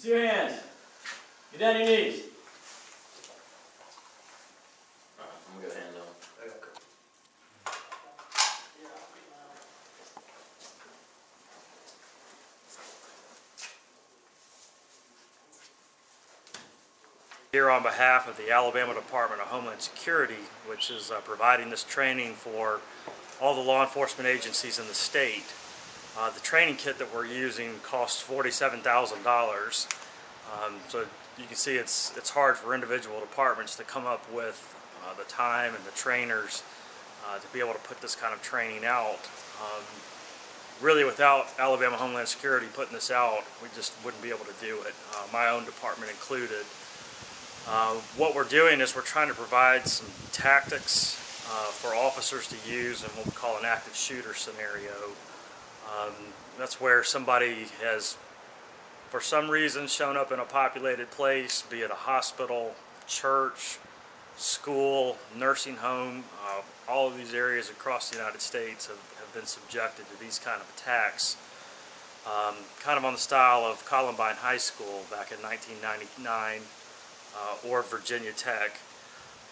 See your hands. Get down your knees. Alright, I'm gonna go hands on. Here on behalf of the Alabama Department of Homeland Security, which is providing this training for all the law enforcement agencies in the state. The training kit that we're using costs $47,000. So you can see it's hard for individual departments to come up with the time and the trainers to be able to put this kind of training out. Really, without Alabama Homeland Security putting this out, we just wouldn't be able to do it, my own department included. What we're doing is we're trying to provide some tactics for officers to use in what we call an active shooter scenario. That's where somebody has, for some reason, shown up in a populated place, be it a hospital, church, school, nursing home. All of these areas across the United States have been subjected to these kind of attacks. Kind of on the style of Columbine High School back in 1999. Or Virginia Tech.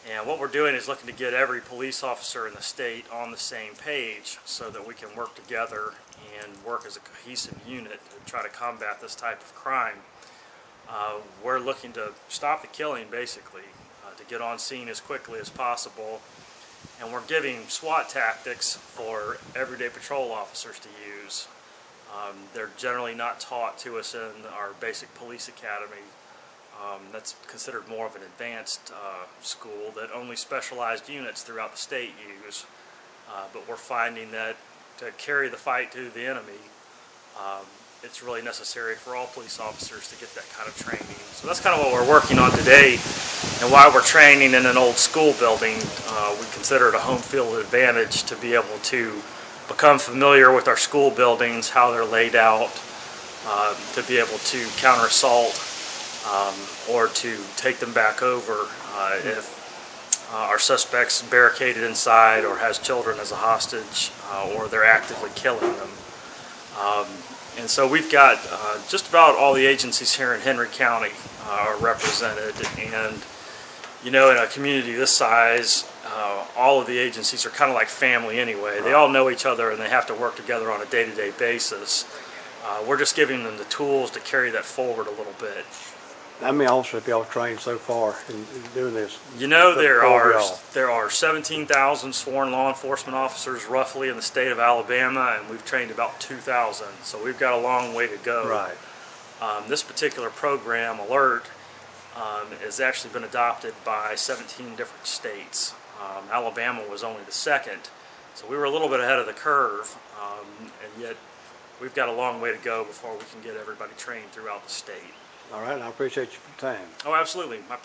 And what we're doing is looking to get every police officer in the state on the same page so that we can work together and work as a cohesive unit to try to combat this type of crime. We're looking to stop the killing, basically, to get on scene as quickly as possible. And we're giving SWAT tactics for everyday patrol officers to use. They're generally not taught to us in our basic police academy. That's considered more of an advanced school that only specialized units throughout the state use. But we're finding that to carry the fight to the enemy, it's really necessary for all police officers to get that kind of training. So that's kind of what we're working on today, and why we're training in an old school building. We consider it a home field advantage to be able to become familiar with our school buildings, how they're laid out, to be able to counter assault. Or to take them back over if our suspect's barricaded inside or has children as a hostage, or they're actively killing them. And so we've got just about all the agencies here in Henry County are represented, and you know, in a community this size, all of the agencies are kind of like family anyway. They all know each other and they have to work together on a day-to-day basis. We're just giving them the tools to carry that forward a little bit. How many officers have y'all trained so far in doing this? You know, there are 17,000 sworn law enforcement officers roughly in the state of Alabama, and we've trained about 2,000. So we've got a long way to go. Right. This particular program, Alert, has actually been adopted by 17 different states. Alabama was only the second, so we were a little bit ahead of the curve, and yet we've got a long way to go before we can get everybody trained throughout the state. All right, I appreciate your time. Oh, absolutely. My pleasure.